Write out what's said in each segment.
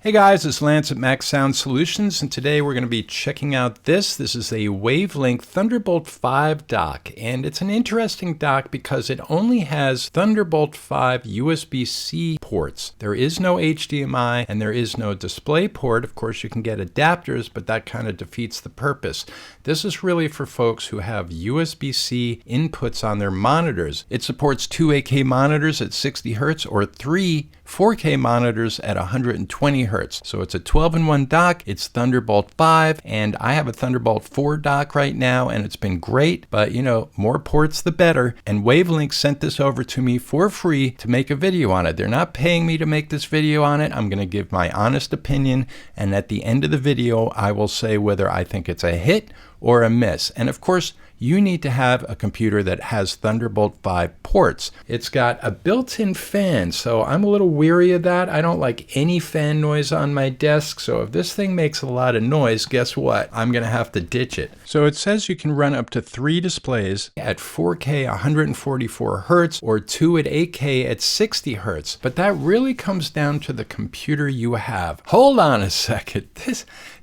Hey guys, it's Lance at Max Sound Solutions, and today we're going to be checking out this. This is a Wavlink Thunderbolt 5 dock, and it's an interesting dock because it only has Thunderbolt 5 USB-C ports. There is no HDMI and there is no display port. Of course, you can get adapters, but that kind of defeats the purpose. This is really for folks who have USB-C inputs on their monitors. It supports two 8K monitors at 60 Hz or three 4K monitors at 120 Hz. So it's a 12-in-1 dock. It's Thunderbolt 5, and I have a Thunderbolt 4 dock right now, and it's been great, but you know, more ports the better. And Wavlink sent this over to me for free to make a video on it. They're not paying me to make this video on it. I'm going to give my honest opinion, and at the end of the video, I will say whether I think it's a hit or a miss. And of course, you need to have a computer that has Thunderbolt 5 ports. It's got a built-in fan, so I'm a little weary of that. I don't like any fan noise on my desk, so if this thing makes a lot of noise, guess what? I'm gonna have to ditch it. So it says you can run up to 3 displays at 4K 144 Hz or 2 at 8K at 60 Hz, but that really comes down to the computer you have. Hold on a second.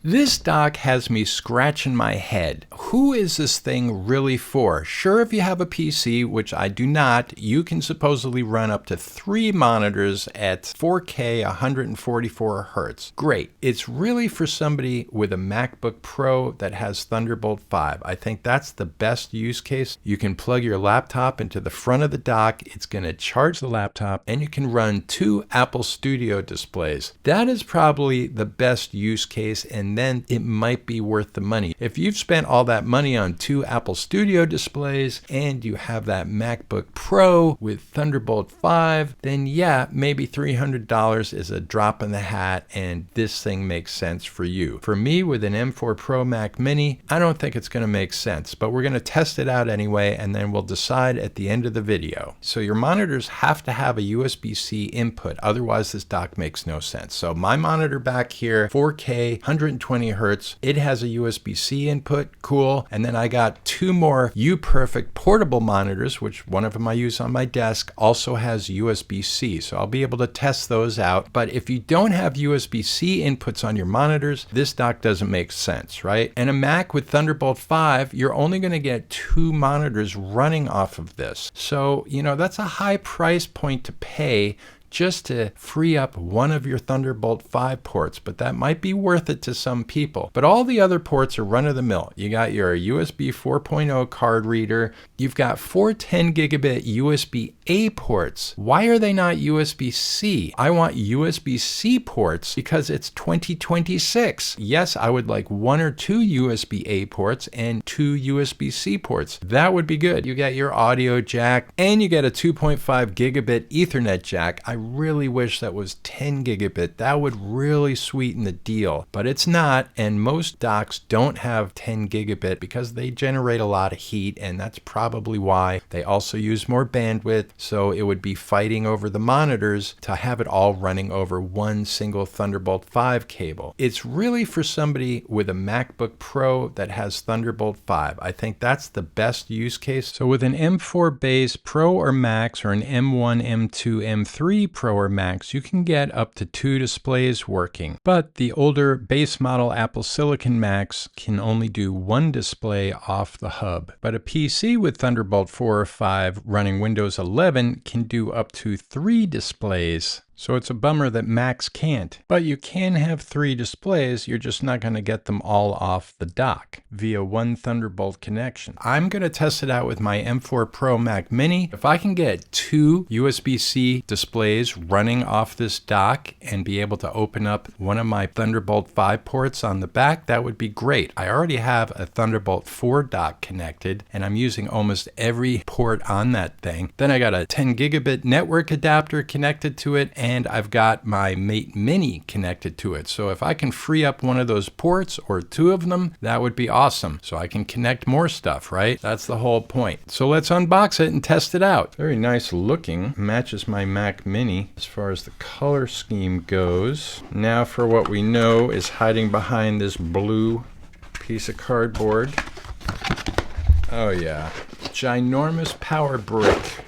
This dock has me scratching my head. Who is this thing really for? Sure, if you have a PC, which I do not, you can supposedly run up to 3 monitors at 4K 144 Hz. Great. It's really for somebody with a MacBook Pro that has Thunderbolt 5. I think that's the best use case. You can plug your laptop into the front of the dock. It's going to charge the laptop, and you can run 2 Apple Studio displays. That is probably the best use case, and then it might be worth the money. If you've spent all that money on 2 Apple Studio displays and you have that MacBook Pro with Thunderbolt 5, then yeah, maybe $300 is a drop in the hat and this thing makes sense for you. For me, with an M4 Pro Mac Mini, I don't think it's going to make sense, but we're going to test it out anyway, and then we'll decide at the end of the video. So your monitors have to have a USB-C input, otherwise this dock makes no sense. So my monitor back here, 4K 120 Hz, it has a USB-C input, cool, and then I got 2 more UPerfect portable monitors, which one of them I use on my desk, also has USB-C, so I'll be able to test those out. But if you don't have USB-C inputs on your monitors, this dock doesn't make sense, right? And a Mac with Thunderbolt 5, you're only going to get 2 monitors running off of this. So, you know, that's a high price point to pay just to free up one of your Thunderbolt 5 ports, but that might be worth it to some people. But all the other ports are run-of-the-mill. You got your USB 4.0 card reader. You've got 4 10 gigabit USB-A ports. Why are they not USB-C? I want USB-C ports because it's 2026. Yes, I would like 1 or 2 USB-A ports and 2 USB-C ports. That would be good. You get your audio jack and you get a 2.5 gigabit Ethernet jack. I really wish that was 10 gigabit. That would really sweeten the deal, but it's not, and most docks don't have 10 gigabit because they generate a lot of heat, and that's probably why. They also use more bandwidth, so it would be fighting over the monitors to have it all running over one single Thunderbolt 5 cable. It's really for somebody with a MacBook Pro that has Thunderbolt 5. I think that's the best use case. So with an M4 base Pro or Max, or an M1, M2, M3 Pro or Max, you can get up to 2 displays working. But the older base model Apple Silicon Macs can only do 1 display off the hub. But a PC with Thunderbolt 4 or 5 running Windows 11 can do up to 3 displays. So it's a bummer that Macs can't. But you can have 3 displays, you're just not going to get them all off the dock via 1 Thunderbolt connection. I'm going to test it out with my M4 Pro Mac Mini. If I can get 2 USB-C displays running off this dock and be able to open up one of my Thunderbolt 5 ports on the back, that would be great. I already have a Thunderbolt 4 dock connected, and I'm using almost every port on that thing. Then I got a 10 gigabit network adapter connected to it, and I've got my Mate Mini connected to it. So if I can free up one of those ports or 2 of them, that would be awesome. So I can connect more stuff, right? That's the whole point. So let's unbox it and test it out. Very nice looking. Matches my Mac Mini as far as the color scheme goes. Now for what we know is hiding behind this blue piece of cardboard. Oh yeah, ginormous power brick.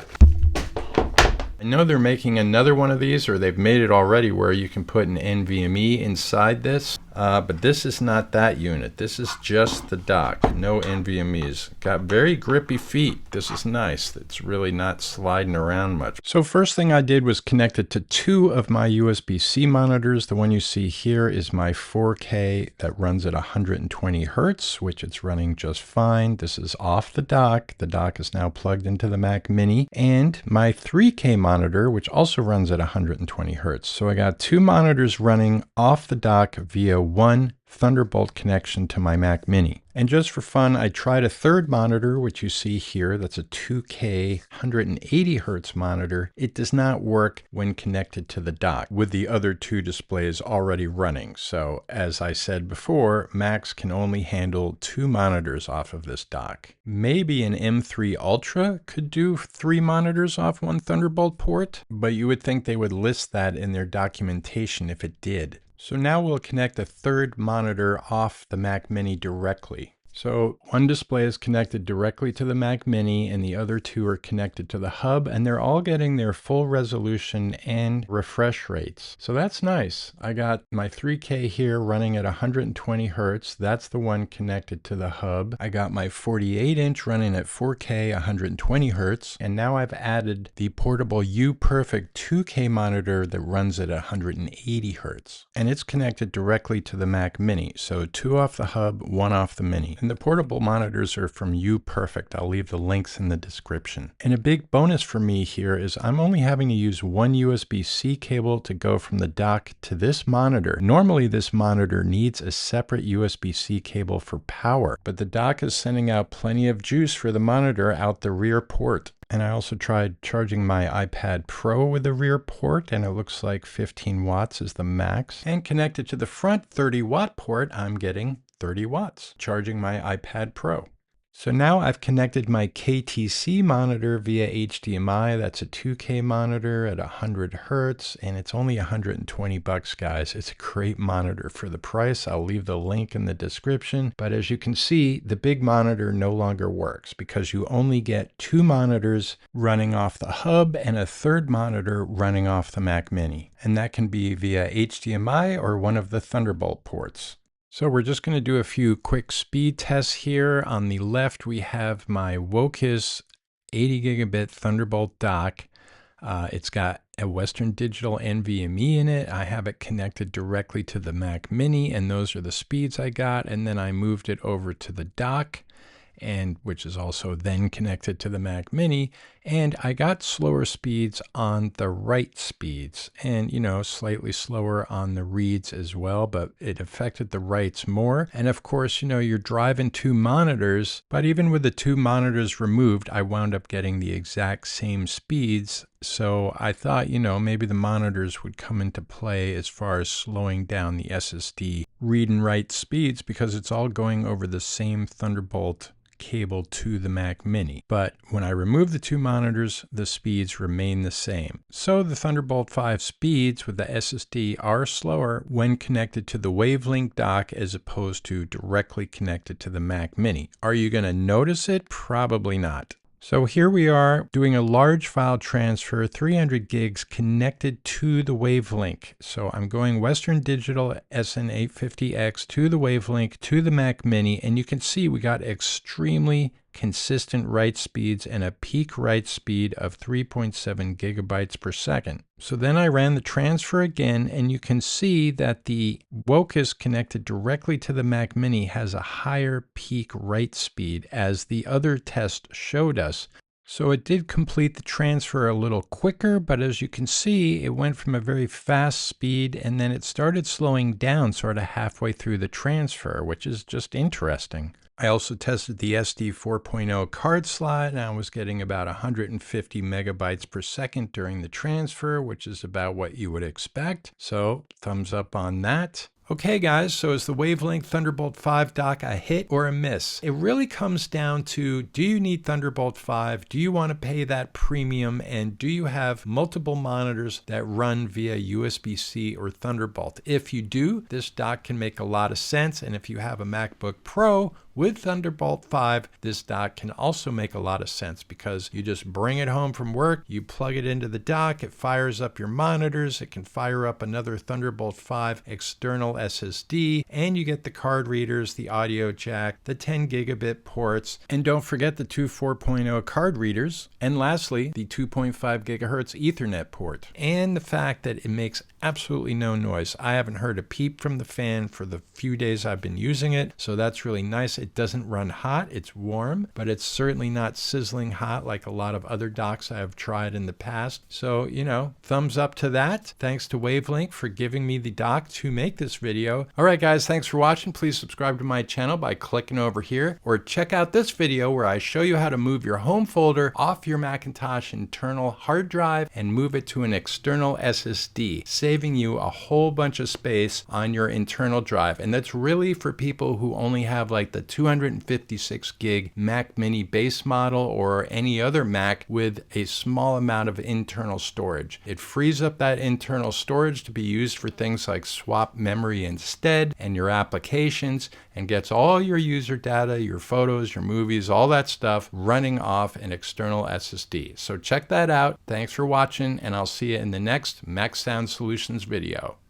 know they're making another one of these, or they've made it already, where you can put an NVMe inside this. But this is not that unit. This is just the dock, no NVMe's. Got very grippy feet. This is nice. It's really not sliding around much. So first thing I did was connect it to two of my USB-C monitors. The one you see here is my 4K that runs at 120 Hertz, which it's running just fine. This is off the dock. The dock is now plugged into the Mac Mini, and my 3K monitor, which also runs at 120 Hertz. So I got two monitors running off the dock via one Thunderbolt connection to my Mac Mini. And just for fun, I tried a third monitor, which you see here. That's a 2K 180 Hertz monitor. It does not work when connected to the dock with the other two displays already running. So as I said before, Macs can only handle two monitors off of this dock. Maybe an M3 Ultra could do 3 monitors off one Thunderbolt port, but you would think they would list that in their documentation if it did. So now we'll connect a third monitor off the Mac Mini directly. So one display is connected directly to the Mac Mini and the other two are connected to the hub, and they're all getting their full resolution and refresh rates. So that's nice. I got my 3K here running at 120 Hertz. That's the one connected to the hub. I got my 48-inch running at 4K 120 Hertz. And now I've added the portable UPerfect 2K monitor that runs at 180 Hertz. And it's connected directly to the Mac Mini. So 2 off the hub, 1 off the Mini. And the portable monitors are from UPerfect. I'll leave the links in the description. And a big bonus for me here is I'm only having to use one USB-C cable to go from the dock to this monitor. Normally this monitor needs a separate USB-C cable for power, but the dock is sending out plenty of juice for the monitor out the rear port. And I also tried charging my iPad Pro with the rear port, and it looks like 15 watts is the max. And connected to the front 30-watt port, I'm getting 30 watts, charging my iPad Pro. So now I've connected my KTC monitor via HDMI. That's a 2K monitor at 100 Hertz, and it's only $120, guys. It's a great monitor for the price. I'll leave the link in the description. But as you can see, the big monitor no longer works because you only get 2 monitors running off the hub and a third monitor running off the Mac Mini. And that can be via HDMI or one of the Thunderbolt ports. So we're just going to do a few quick speed tests here. On the left, we have my Wokis 80 gigabit Thunderbolt dock. It's got a Western Digital NVMe in it. I have it connected directly to the Mac Mini, and those are the speeds I got. And then I moved it over to the dock, and which is also then connected to the Mac Mini, and I got slower speeds on the write speeds, and slightly slower on the reads as well, but it affected the writes more. And of course, you're driving 2 monitors, but even with the 2 monitors removed, I wound up getting the exact same speeds. So I thought, maybe the monitors would come into play as far as slowing down the SSD read and write speeds, because it's all going over the same Thunderbolt cable to the Mac Mini. But when I remove the 2 monitors, the speeds remain the same. So the Thunderbolt 5 speeds with the SSD are slower when connected to the Wavlink dock as opposed to directly connected to the Mac Mini. Are you going to notice it? Probably not. So here we are doing a large file transfer, 300 gigs connected to the Wavlink. So I'm going Western Digital SN850X to the Wavlink to the Mac Mini, and you can see we got extremely consistent write speeds and a peak write speed of 3.7 gigabytes per second. So then I ran the transfer again, and you can see that the Wokis connected directly to the Mac Mini has a higher peak write speed as the other test showed us. So it did complete the transfer a little quicker, but as you can see, it went from a very fast speed and then it started slowing down sort of halfway through the transfer, which is just interesting. I also tested the SD 4.0 card slot, and I was getting about 150 megabytes per second during the transfer, which is about what you would expect. So thumbs up on that. Okay guys, so is the Wavlink Thunderbolt 5 dock a hit or a miss? It really comes down to, do you need Thunderbolt 5? Do you want to pay that premium? And do you have multiple monitors that run via USB-C or Thunderbolt? If you do, this dock can make a lot of sense. And if you have a MacBook Pro with Thunderbolt 5, this dock can also make a lot of sense because you just bring it home from work, you plug it into the dock, it fires up your monitors, it can fire up another Thunderbolt 5 external SSD, and you get the card readers, the audio jack, the 10 gigabit ports, and don't forget the two 4.0 card readers, and lastly, the 2.5 gigahertz Ethernet port. And the fact that it makes absolutely no noise. I haven't heard a peep from the fan for the few days I've been using it, so that's really nice. It doesn't run hot, it's warm, but it's certainly not sizzling hot like a lot of other docks I have tried in the past. So, you know, thumbs up to that. Thanks to Wavlink for giving me the dock to make this video. All right, guys, thanks for watching. Please subscribe to my channel by clicking over here, or check out this video where I show you how to move your home folder off your Macintosh internal hard drive and move it to an external SSD, saving you a whole bunch of space on your internal drive. And that's really for people who only have like the 256 gig Mac Mini base model or any other Mac with a small amount of internal storage. It frees up that internal storage to be used for things like swap memory instead and your applications, and gets all your user data, your photos, your movies, all that stuff running off an external SSD. So check that out. Thanks for watching, and I'll see you in the next Mac Sound Solutions video.